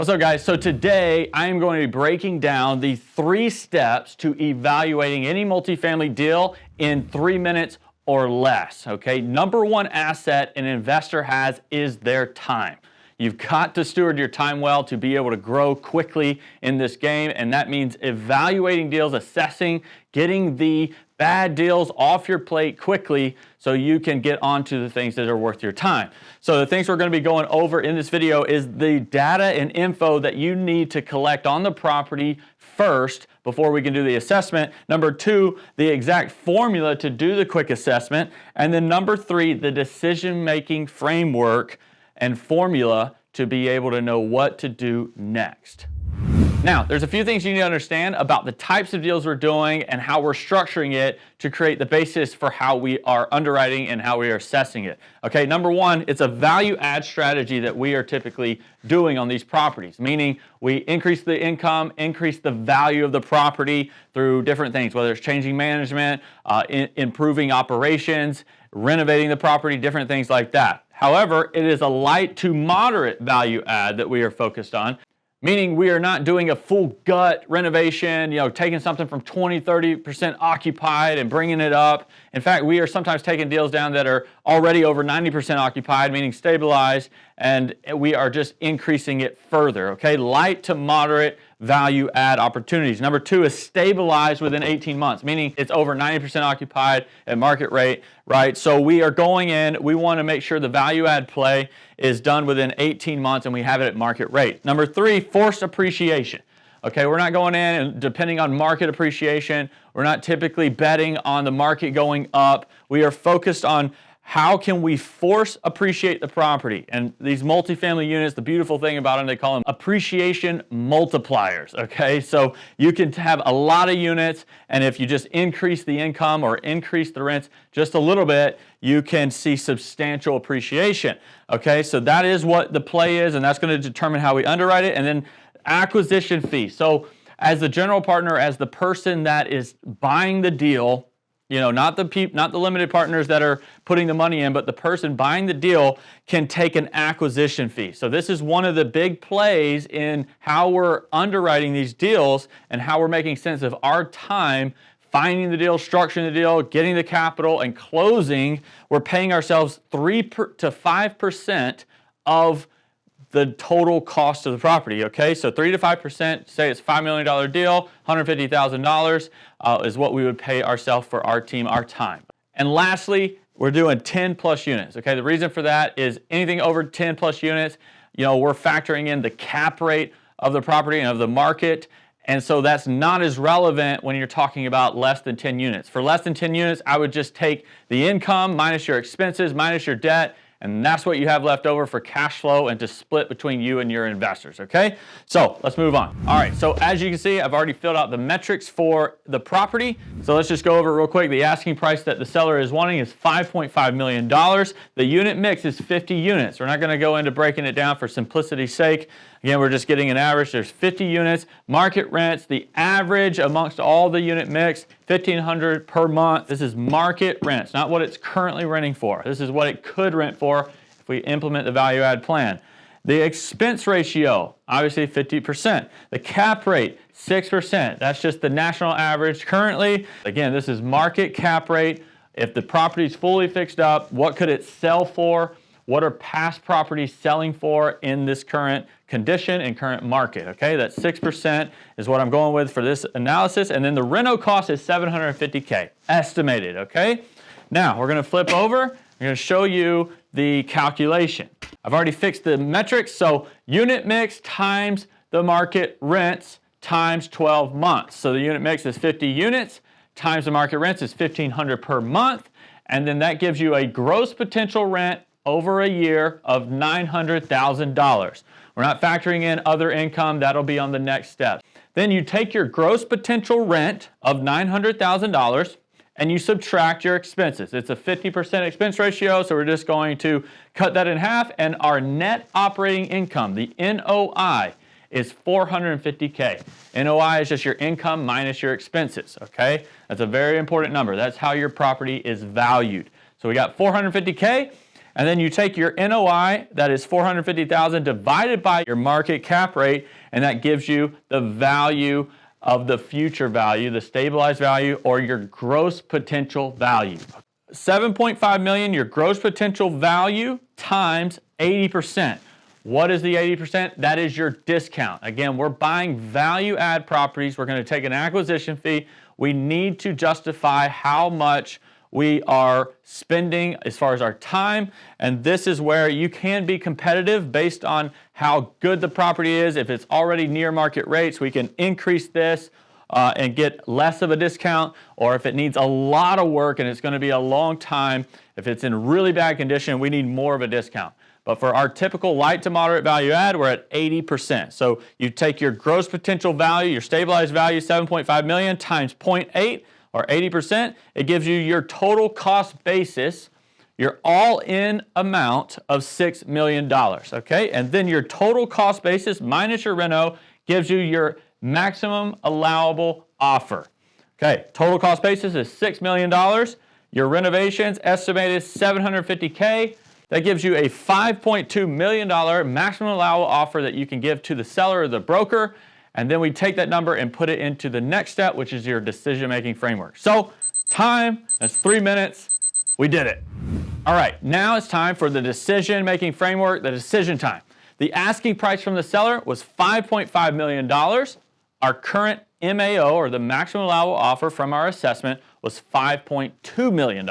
What's up, guys? So today I am going to be breaking down the 3 steps to evaluating any multifamily deal in 3 minutes or less. Okay, number 1 asset an investor has is their time. You've got to steward your time well to be able to grow quickly in this game, and that means evaluating deals, assessing, getting the bad deals off your plate quickly so you can get onto the things that are worth your time. So the things we're going to be going over in this video is the data and info that you need to collect on the property first before we can do the assessment. Number 2, the exact formula to do the quick assessment. And then number 3, the decision-making framework and formula to be able to know what to do next. Now, there's a few things you need to understand about the types of deals we're doing and how we're structuring it to create the basis for how we are underwriting and how we are assessing it. Okay, number 1, it's a value add strategy that we are typically doing on these properties, meaning we increase the income, increase the value of the property through different things, whether it's changing management, improving operations, renovating the property, different things like that. However, it is a light to moderate value add that we are focused on, meaning we are not doing a full gut renovation, taking something from 20-30% occupied and bringing it up. In fact, we are sometimes taking deals down that are already over 90% occupied, meaning stabilized, and we are just increasing it further, okay? Light to moderate value add opportunities. Number 2 is stabilized within 18 months, meaning it's over 90% occupied at market rate, right? So we are going in, we want to make sure the value add play is done within 18 months and we have it at market rate. Number 3, forced appreciation. Okay, we're not going in and depending on market appreciation. We're not typically betting on the market going up. We are focused on how can we force appreciate the property. And these multifamily units, the beautiful thing about them, they call them appreciation multipliers, okay? So you can have a lot of units, and if you just increase the income or increase the rents just a little bit, you can see substantial appreciation, okay? So that is what the play is, and that's going to determine how we underwrite it. And then acquisition fee. So as the general partner, as the person that is buying the deal, not the limited partners that are putting the money in, but the person buying the deal can take an acquisition fee. So this is one of the big plays in how we're underwriting these deals and how we're making sense of our time finding the deal, structuring the deal, getting the capital, and closing. We're paying ourselves 3 to 5% of the total cost of the property, okay? So 3 to 5%, say it's a $5 million deal, $150,000 is what we would pay ourselves for our team, our time. And lastly, we're doing 10 plus units, okay? The reason for that is anything over 10 plus units, we're factoring in the cap rate of the property and of the market, and so that's not as relevant when you're talking about less than 10 units. For less than 10 units, I would just take the income minus your expenses, minus your debt, and that's what you have left over for cash flow and to split between you and your investors, okay? So let's move on. All right, so as you can see, I've already filled out the metrics for the property. So let's just go over it real quick. The asking price that the seller is wanting is $5.5 million. The unit mix is 50 units. We're not gonna go into breaking it down for simplicity's sake. Again, we're just getting an average. There's 50 units. Market rents, the average amongst all the unit mix, $1,500 per month. This is market rents, not what it's currently renting for. This is what it could rent for if we implement the value add plan. The expense ratio, obviously 50%. The cap rate, 6%. That's just the national average currently. Again, this is market cap rate. If the property is fully fixed up, what could it sell for? What are past properties selling for in this current condition and current market, okay? That 6% is what I'm going with for this analysis. And then the reno cost is $750K, estimated, okay? Now, we're gonna flip over. I'm gonna show you the calculation. I've already fixed the metrics, so unit mix times the market rents times 12 months. So the unit mix is 50 units times the market rents is $1,500 per month. And then that gives you a gross potential rent over a year of $900,000. We're not factoring in other income. That'll be on the next step. Then you take your gross potential rent of $900,000 and you subtract your expenses. It's a 50% expense ratio, so we're just going to cut that in half, and our net operating income, the NOI, is $450K. NOI is just your income minus your expenses, okay? That's a very important number. That's how your property is valued. So we got $450K, and then you take your NOI, that is $450,000, divided by your market cap rate, and that gives you the value of the future value, the stabilized value, or your gross potential value. 7.5 million, your gross potential value times 80%. What is the 80%? That is your discount. Again, we're buying value add properties. We're going to take an acquisition fee. We need to justify how much we are spending as far as our time, and this is where you can be competitive based on how good the property is. If it's already near market rates, we can increase this and get less of a discount, or if it needs a lot of work and it's going to be a long time, if it's in really bad condition, we need more of a discount. But for our typical light to moderate value add, we're at 80%. So you take your gross potential value, your stabilized value, 7.5 million times 0.8, or 80%, it gives you your total cost basis, your all-in amount of $6 million, okay? And then your total cost basis minus your reno gives you your maximum allowable offer. Okay, total cost basis is $6 million. Your renovations estimated $750K. That gives you a $5.2 million maximum allowable offer that you can give to the seller or the broker. And then we take that number and put it into the next step, which is your decision-making framework. So time, that's 3 minutes. We did it. All right, now it's time for the decision-making framework, the decision time. The asking price from the seller was $5.5 million. Our current MAO, or the maximum allowable offer from our assessment, was $5.2 million.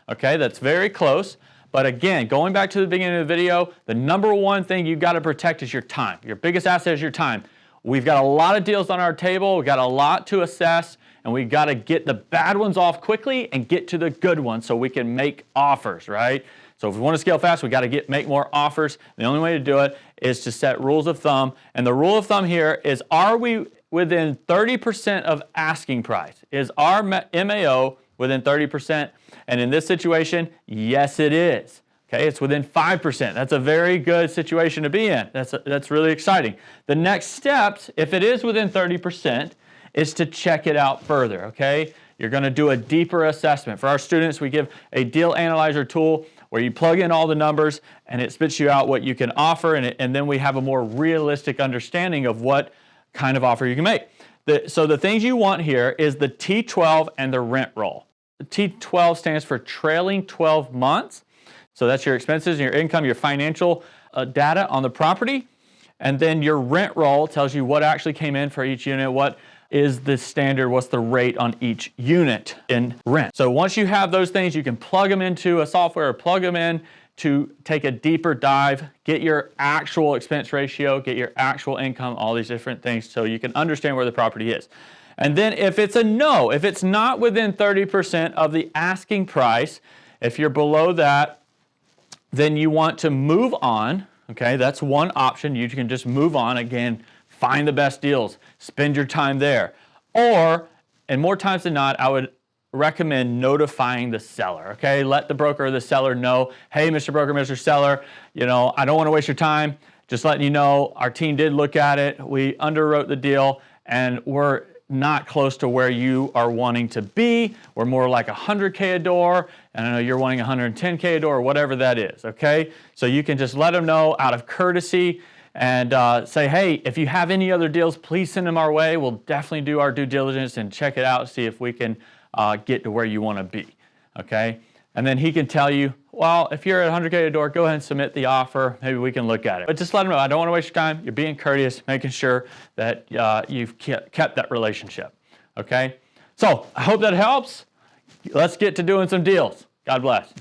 Okay, that's very close. But again, going back to the beginning of the video, the number one thing you've got to protect is your time. Your biggest asset is your time. We've got a lot of deals on our table. We've got a lot to assess, and we've got to get the bad ones off quickly and get to the good ones so we can make offers, right? So if we want to scale fast, we got to make more offers. The only way to do it is to set rules of thumb. And the rule of thumb here is, are we within 30% of asking price? Is our MAO within 30%? And in this situation, yes, it is. Okay, it's within 5%. That's a very good situation to be in. That's really exciting. The next steps, if it is within 30%, is to check it out further, okay? You're going to do a deeper assessment. For our students, we give a deal analyzer tool where you plug in all the numbers and it spits you out what you can offer, and then we have a more realistic understanding of what kind of offer you can make. So the things you want here is the T12 and the rent roll. The T12 stands for trailing 12 months. So that's your expenses and your income, your financial data on the property. And then your rent roll tells you what actually came in for each unit, what is the standard, what's the rate on each unit in rent. So once you have those things, you can plug them into a software or plug them in to take a deeper dive, get your actual expense ratio, get your actual income, all these different things so you can understand where the property is. And then if it's a no, if it's not within 30% of the asking price, if you're below that, then you want to move on, okay? That's one option. You can just move on. Again, find the best deals. Spend your time there. Or, and more times than not, I would recommend notifying the seller, okay? Let the broker or the seller know, hey, Mr. Broker, Mr. Seller, you know, I don't want to waste your time. Just letting you know, our team did look at it. We underwrote the deal, and we're not close to where you are wanting to be. We're more like 100K a door, and I know you're wanting 110K a door, or whatever that is, okay? So you can just let them know out of courtesy and say, hey, if you have any other deals, please send them our way. We'll definitely do our due diligence and check it out, see if we can get to where you want to be, okay? And then he can tell you, well, if you're at 100K a door, go ahead and submit the offer. Maybe we can look at it. But just let them know, I don't want to waste your time. You're being courteous, making sure that you've kept that relationship, okay? So I hope that helps. Let's get to doing some deals. God bless.